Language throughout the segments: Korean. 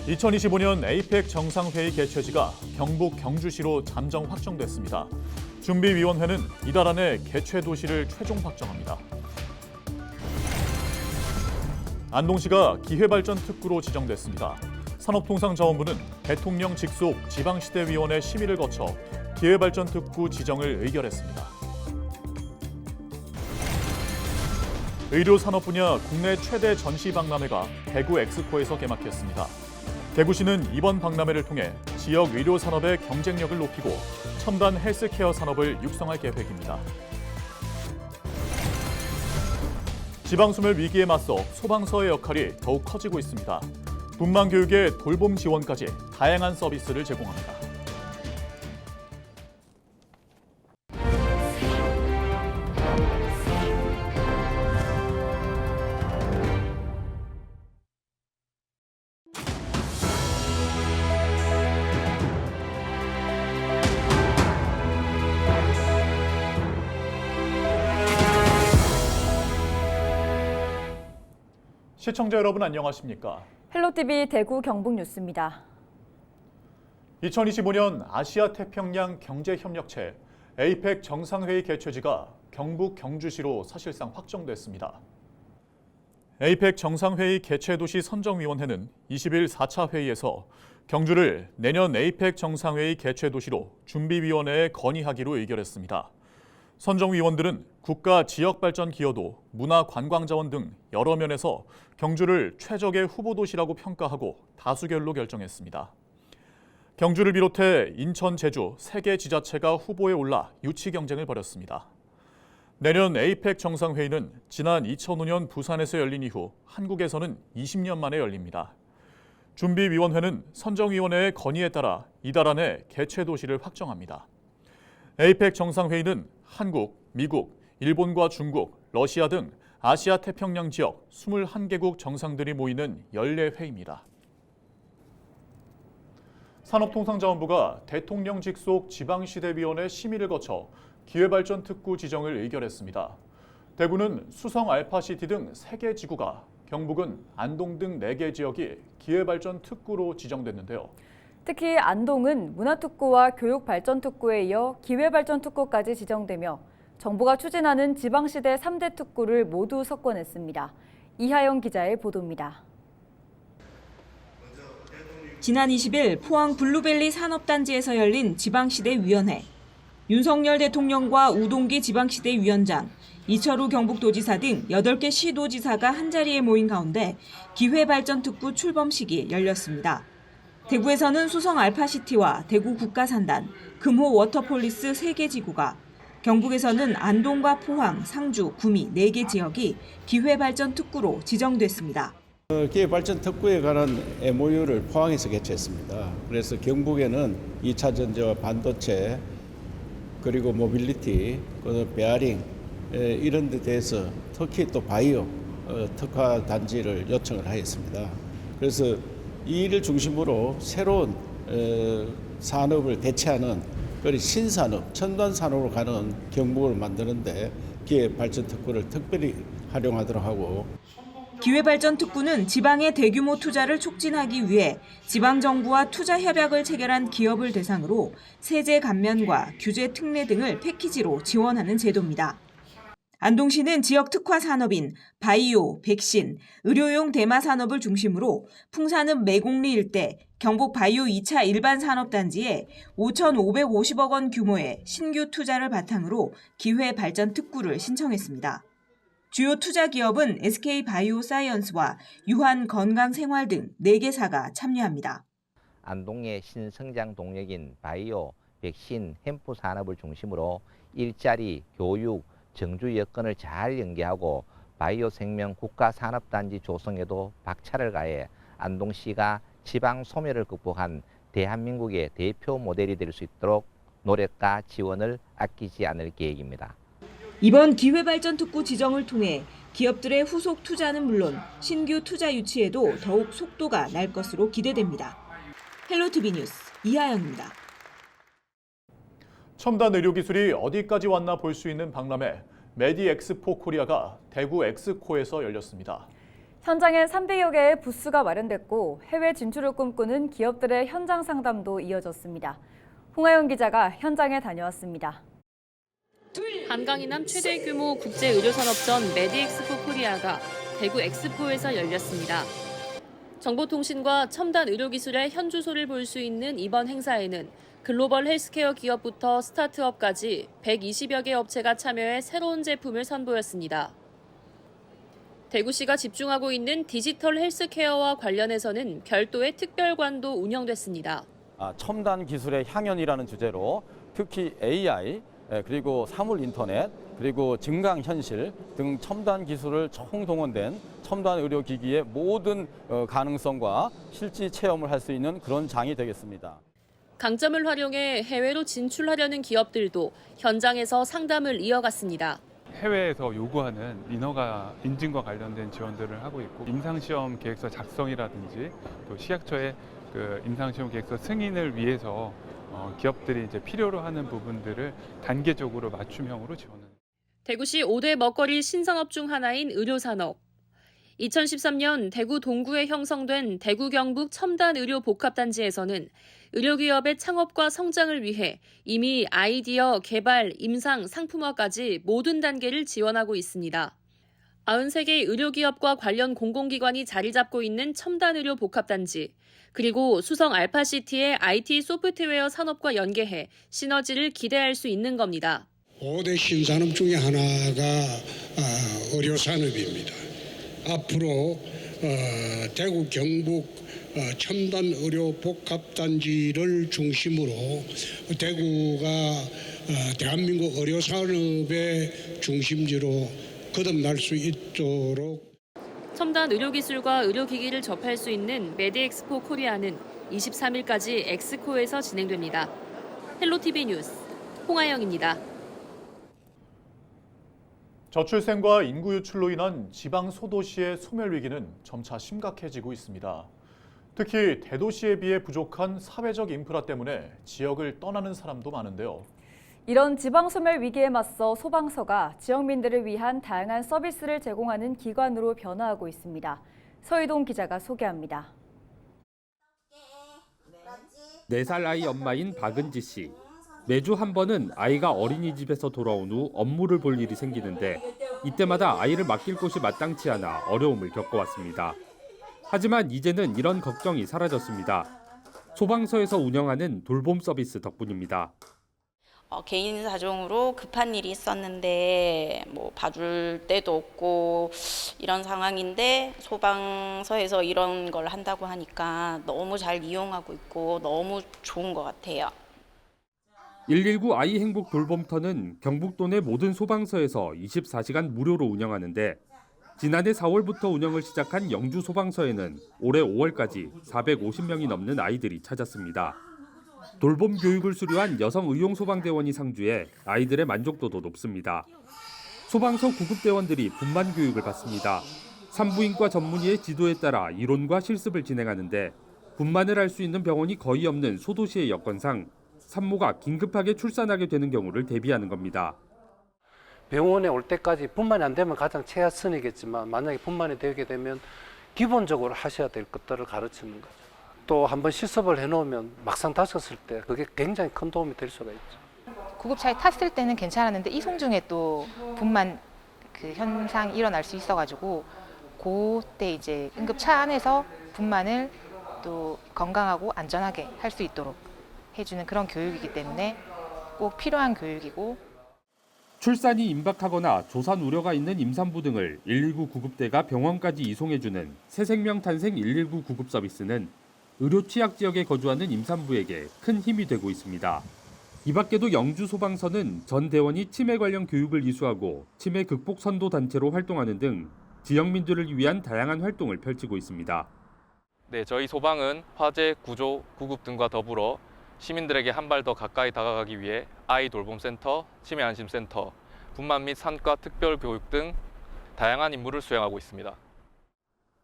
2025년 에이펙 정상회의 개최지가 경북 경주시로 잠정 확정됐습니다. 준비위원회는 이달 안에 개최 도시를 최종 확정합니다. 안동시가 기회발전 특구로 지정됐습니다. 산업통상자원부는 대통령 직속 지방시대위원회 심의를 거쳐 기회발전 특구 지정을 의결했습니다. 의료산업 분야 국내 최대 전시 박람회가 대구 엑스포에서 개막했습니다. 대구시는 이번 박람회를 통해 지역 의료산업의 경쟁력을 높이고 첨단 헬스케어 산업을 육성할 계획입니다. 지방소멸 위기에 맞서 소방서의 역할이 더욱 커지고 있습니다. 분만 교육의 돌봄 지원까지 다양한 서비스를 제공합니다. 시청자 여러분 안녕하십니까? 헬로티비 대구 경북 뉴스입니다. 2025년 아시아 태평양 경제협력체 에이펙 정상회의 개최지가 경북 경주시로 사실상 확정됐습니다. 에이펙 정상회의 개최도시 선정위원회는 20일 4차 회의에서 경주를 내년 에이펙 정상회의 개최도시로 준비위원회에 건의하기로 의결했습니다. 선정위원들은 국가 지역발전 기여도, 문화관광자원 등 여러 면에서 경주를 최적의 후보도시라고 평가하고 다수결로 결정했습니다. 경주를 비롯해 인천, 제주 3개 지자체가 후보에 올라 유치 경쟁을 벌였습니다. 내년 에이펙 정상회의는 지난 2005년 부산에서 열린 이후 한국에서는 20년 만에 열립니다. 준비위원회는 선정위원회의 건의에 따라 이달 안에 개최 도시를 확정합니다. 에이펙 정상회의는 한국, 미국, 일본과 중국, 러시아 등 아시아 태평양 지역 21개국 정상들이 모이는 연례 회의입니다. 산업통상자원부가 대통령 직속 지방시대위원회 심의를 거쳐 기회발전 특구 지정을 의결했습니다. 대구는 수성 알파시티 등 3개 지구가, 경북은 안동 등 4개 지역이 기회발전 특구로 지정됐는데요. 특히 안동은 문화특구와 교육발전특구에 이어 기회발전특구까지 지정되며 정부가 추진하는 지방시대 3대 특구를 모두 석권했습니다. 이하영 기자의 보도입니다. 지난 20일 포항 블루벨리 산업단지에서 열린 지방시대위원회. 윤석열 대통령과 우동기 지방시대위원장, 이철우 경북도지사 등 8개 시도지사가 한자리에 모인 가운데 기회발전특구 출범식이 열렸습니다. 대구에서는 수성 알파시티와 대구 국가산단, 금호 워터폴리스 3개 지구가, 경북에서는 안동과 포항, 상주, 구미 4개 지역이 기회발전 특구로 지정됐습니다. 기회발전 특구에 관한 MOU를 포항에서 개최했습니다. 그래서 경북에는 2차 전지와 반도체, 그리고 모빌리티, 베어링 이런 데 대해서 특히 또 바이오 특화 단지를 요청을 하였습니다. 그래서 이 일을 중심으로 새로운 산업을 대체하는 그런 신산업, 첨단 산업으로 가는 경북을 만드는데 기회발전 특구를 특별히 활용하도록 하고, 기회발전 특구는 지방의 대규모 투자를 촉진하기 위해 지방정부와 투자 협약을 체결한 기업을 대상으로 세제 감면과 규제 특례 등을 패키지로 지원하는 제도입니다. 안동시는 지역 특화 산업인 바이오, 백신, 의료용 대마 산업을 중심으로 풍산읍 매곡리 일대 경북 바이오 2차 일반 산업단지에 5,550억 원 규모의 신규 투자를 바탕으로 기회 발전 특구를 신청했습니다. 주요 투자 기업은 SK 바이오 사이언스와 유한 건강생활 등 4개사가 참여합니다. 안동의 신성장 동력인 바이오, 백신, 햄프 산업을 중심으로 일자리, 교육, 정주 여건을 잘 연계하고 바이오 생명 국가 산업단지 조성에도 박차를 가해 안동시가 지방 소멸을 극복한 대한민국의 대표 모델이 될 수 있도록 노력과 지원을 아끼지 않을 계획입니다. 이번 기회발전 특구 지정을 통해 기업들의 후속 투자는 물론 신규 투자 유치에도 더욱 속도가 날 것으로 기대됩니다. 헬로티비 뉴스 이하영입니다. 첨단 의료기술이 어디까지 왔나 볼 수 있는 박람회 메디엑스포 코리아가 대구 엑스코에서 열렸습니다. 현장엔 300여 개의 부스가 마련됐고 해외 진출을 꿈꾸는 기업들의 현장 상담도 이어졌습니다. 홍하영 기자가 현장에 다녀왔습니다. 한강 이남 최대 규모 국제 의료산업전 메디엑스포 코리아가 대구 엑스포에서 열렸습니다. 정보통신과 첨단 의료기술의 현주소를 볼 수 있는 이번 행사에는 글로벌 헬스케어 기업부터 스타트업까지 120여 개 업체가 참여해 새로운 제품을 선보였습니다. 대구시가 집중하고 있는 디지털 헬스케어와 관련해서는 별도의 특별관도 운영됐습니다. 첨단 기술의 향연이라는 주제로 특히 AI, 그리고 사물 인터넷, 그리고 증강현실 등 첨단 기술을 총동원된 첨단 의료기기의 모든 가능성과 실지 체험을 할 수 있는 그런 장이 되겠습니다. 강점을 활용해 해외로 진출하려는 기업들도 현장에서 상담을 이어갔습니다. 해외에서 요구하는 인증과 관련된 지원들을 하고 있고 임상시험 계획서 작성이라든지 또 식약처의 그 임상시험 계획서 승인을 위해서 기업들이 이제 필요로 하는 부분들을 단계적으로 맞춤형으로 지원합니다. 대구시 5대 먹거리 신산업 중 하나인 의료산업. 2013년 대구 동구에 형성된 대구 경북 첨단 의료 복합단지에서는 의료기업의 창업과 성장을 위해 이미 아이디어, 개발, 임상, 상품화까지 모든 단계를 지원하고 있습니다. 93개의 의료기업과 관련 공공기관이 자리 잡고 있는 첨단 의료 복합단지, 그리고 수성 알파시티의 IT 소프트웨어 산업과 연계해 시너지를 기대할 수 있는 겁니다. 5대 신산업 중에 하나가 의료산업입니다. 앞으로 대구 경북 첨단 의료 복합단지를 중심으로 대구가 대한민국 의료산업의 중심지로 거듭날 수 있도록 첨단 의료기술과 의료기기를 접할 수 있는 메디엑스포 코리아는 23일까지 엑스코에서 진행됩니다. 헬로티비 뉴스 홍하영입니다. 저출생과 인구 유출로 인한 지방 소도시의 소멸 위기는 점차 심각해지고 있습니다. 특히 대도시에 비해 부족한 사회적 인프라 때문에 지역을 떠나는 사람도 많은데요. 이런 지방 소멸 위기에 맞서 소방서가 지역민들을 위한 다양한 서비스를 제공하는 기관으로 변화하고 있습니다. 서희동 기자가 소개합니다. 4살 아이 엄마인 박은지 씨. 매주 한 번은 아이가 어린이집에서 돌아온 후 업무를 볼 일이 생기는데 이때마다 아이를 맡길 곳이 마땅치 않아 어려움을 겪어왔습니다. 하지만 이제는 이런 걱정이 사라졌습니다. 소방서에서 운영하는 돌봄 서비스 덕분입니다. 개인 사정으로 급한 일이 있었는데 봐줄 데도 없고 이런 상황인데 소방서에서 이런 걸 한다고 하니까 너무 잘 이용하고 있고 너무 좋은 것 같아요. 119 아이 행복 돌봄터는 경북도 내 모든 소방서에서 24시간 무료로 운영하는데 지난해 4월부터 운영을 시작한 영주 소방서에는 올해 5월까지 450명이 넘는 아이들이 찾았습니다. 돌봄 교육을 수료한 여성 의용소방대원이 상주해 아이들의 만족도도 높습니다. 소방서 구급대원들이 분만 교육을 받습니다. 산부인과 전문의의 지도에 따라 이론과 실습을 진행하는데 분만을 할 수 있는 병원이 거의 없는 소도시의 여건상 산모가 긴급하게 출산하게 되는 경우를 대비하는 겁니다. 병원에 올 때까지 분만이 안 되면 가장 최하선이겠지만 만약에 분만이 되게 되면 기본적으로 하셔야 될 것들을 가르치는 거죠. 또 한번 실습을 해놓으면 막상 다쳤을 때 그게 굉장히 큰 도움이 될 수가 있죠. 구급차에 탔을 때는 괜찮았는데 이송 중에 또 분만 그 현상이 일어날 수 있어가지고 그때 이제 응급차 안에서 분만을 또 건강하고 안전하게 할 수 있도록 해주는 그런 교육이기 때문에 꼭 필요한 교육이고. 출산이 임박하거나 조산 우려가 있는 임산부 등을 119 구급대가 병원까지 이송해주는 새생명 탄생 119 구급 서비스는 의료 취약 지역에 거주하는 임산부에게 큰 힘이 되고 있습니다. 이 밖에도 영주 소방서는 전 대원이 치매 관련 교육을 이수하고 치매 극복 선도 단체로 활동하는 등 지역민들을 위한 다양한 활동을 펼치고 있습니다. 네, 저희 소방은 화재, 구조, 구급 등과 더불어 시민들에게 한 발 더 가까이 다가가기 위해 아이 돌봄센터, 치매 안심센터, 분만 및 산과 특별 교육 등 다양한 임무를 수행하고 있습니다.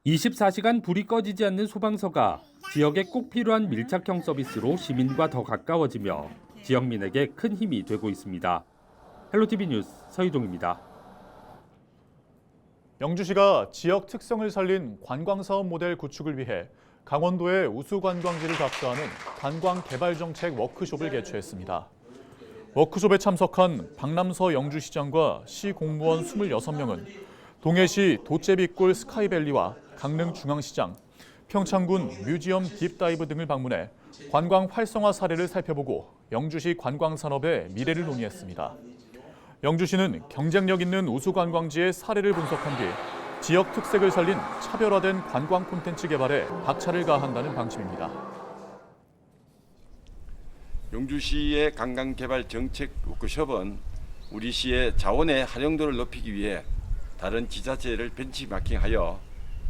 24시간 불이 꺼지지 않는 소방서가 지역에 꼭 필요한 밀착형 서비스로 시민과 더 가까워지며 지역민에게 큰 힘이 되고 있습니다. 헬로티비 뉴스 서희동입니다. 영주시가 지역 특성을 살린 관광사업 모델 구축을 위해 강원도의 우수 관광지를 답사하는 관광개발정책 워크숍을 개최했습니다. 워크숍에 참석한 박남서 영주시장과 시 공무원 26명은 동해시 도제비골 스카이밸리와 강릉 중앙시장, 평창군 뮤지엄 딥다이브 등을 방문해 관광 활성화 사례를 살펴보고 영주시 관광산업의 미래를 논의했습니다. 영주시는 경쟁력 있는 우수 관광지의 사례를 분석한 뒤 지역 특색을 살린 차별화된 관광 콘텐츠 개발에 박차를 가한다는 방침입니다. 영주시의 관광개발 정책 워크숍은 우리 시의 자원의 활용도를 높이기 위해 다른 지자체를 벤치마킹하여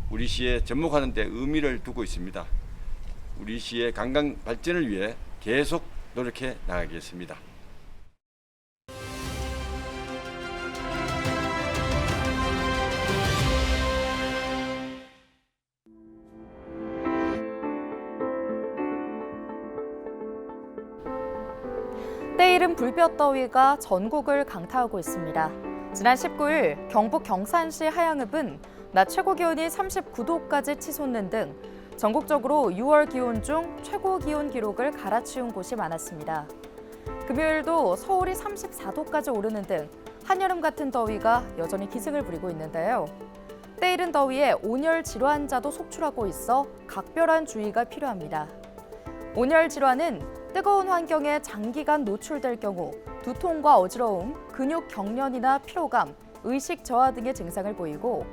우리 시에 접목하는 데 의미를 두고 있습니다. 우리 시의 관광 발전을 위해 계속 노력해 나가겠습니다. 때이른 불볕더위가 전국을 강타하고 있습니다. 지난 19일 경북 경산시 하양읍은 낮 최고 기온이 39도까지 치솟는 등 전국적으로 6월 기온 중 최고 기온 기록을 갈아치운 곳이 많았습니다. 금요일도 서울이 34도까지 오르는 등 한여름 같은 더위가 여전히 기승을 부리고 있는데요. 때이른 더위에 온열 질환자도 속출하고 있어 각별한 주의가 필요합니다. 온열 질환은 뜨거운 환경에 장기간 노출될 경우 두통과 어지러움, 근육 경련이나 피로감, 의식 저하 등의 증상을 보이고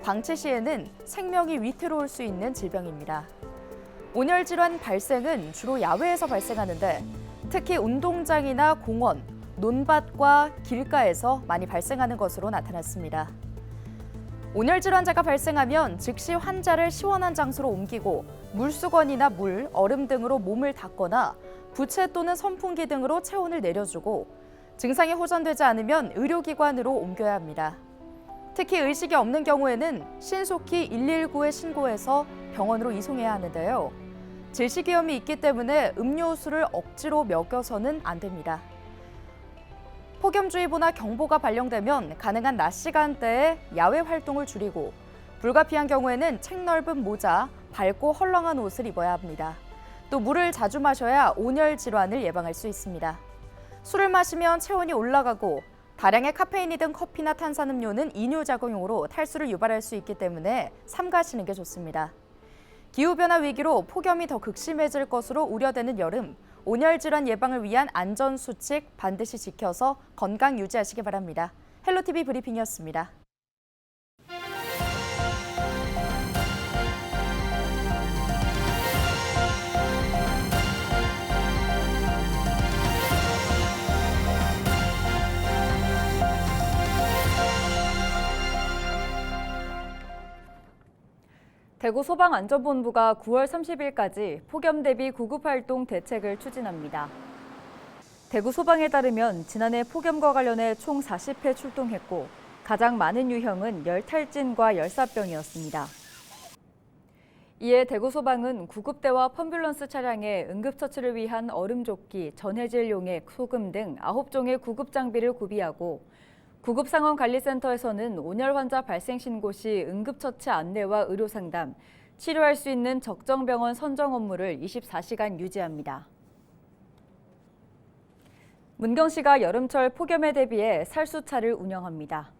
방치 시에는 생명이 위태로울 수 있는 질병입니다. 온열 질환 발생은 주로 야외에서 발생하는데 특히 운동장이나 공원, 논밭과 길가에서 많이 발생하는 것으로 나타났습니다. 온열 질환자가 발생하면 즉시 환자를 시원한 장소로 옮기고 물수건이나 물, 얼음 등으로 몸을 닦거나 부채 또는 선풍기 등으로 체온을 내려주고 증상이 호전되지 않으면 의료기관으로 옮겨야 합니다. 특히 의식이 없는 경우에는 신속히 119에 신고해서 병원으로 이송해야 하는데요. 질식위험이 있기 때문에 음료수를 억지로 먹여서는 안 됩니다. 폭염주의보나 경보가 발령되면 가능한 낮 시간대에 야외 활동을 줄이고 불가피한 경우에는 책 넓은 모자, 밝고 헐렁한 옷을 입어야 합니다. 또 물을 자주 마셔야 온열 질환을 예방할 수 있습니다. 술을 마시면 체온이 올라가고 다량의 카페인이 든 커피나 탄산음료는 이뇨작용으로 탈수를 유발할 수 있기 때문에 삼가시는 게 좋습니다. 기후변화 위기로 폭염이 더 극심해질 것으로 우려되는 여름, 온열 질환 예방을 위한 안전수칙 반드시 지켜서 건강 유지하시기 바랍니다. 헬로티비 브리핑이었습니다. 대구소방안전본부가 9월 30일까지 폭염 대비 구급활동 대책을 추진합니다. 대구소방에 따르면 지난해 폭염과 관련해 총 40회 출동했고 가장 많은 유형은 열탈진과 열사병이었습니다. 이에 대구소방은 구급대와 펌뷸런스 차량에 응급처치를 위한 얼음조끼, 전해질용액, 소금 등 9종의 구급장비를 구비하고 구급상황관리센터에서는 온열 환자 발생 신고 시 응급처치 안내와 의료상담, 치료할 수 있는 적정병원 선정 업무를 24시간 유지합니다. 문경시가 여름철 폭염에 대비해 살수차를 운영합니다.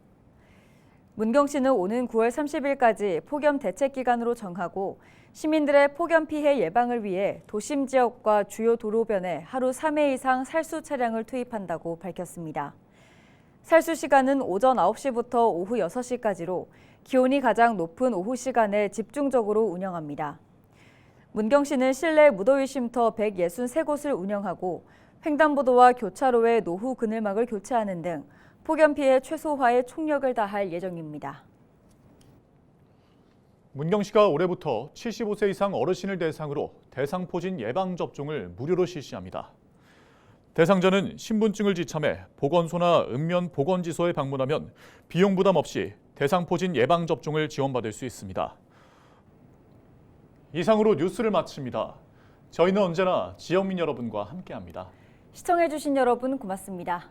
문경시는 오는 9월 30일까지 폭염 대책 기간으로 정하고 시민들의 폭염 피해 예방을 위해 도심 지역과 주요 도로변에 하루 3회 이상 살수 차량을 투입한다고 밝혔습니다. 살수 시간은 오전 9시부터 오후 6시까지로 기온이 가장 높은 오후 시간에 집중적으로 운영합니다. 문경시는 실내 무더위 쉼터 163곳을 운영하고 횡단보도와 교차로에 노후 그늘막을 교체하는 등 폭염 피해 최소화에 총력을 다할 예정입니다. 문경시가 올해부터 75세 이상 어르신을 대상으로 대상포진 예방접종을 무료로 실시합니다. 대상자는 신분증을 지참해 보건소나 읍면 보건지소에 방문하면 비용 부담 없이 대상포진 예방접종을 지원받을 수 있습니다. 이상으로 뉴스를 마칩니다. 저희는 언제나 지역민 여러분과 함께합니다. 시청해주신 여러분 고맙습니다.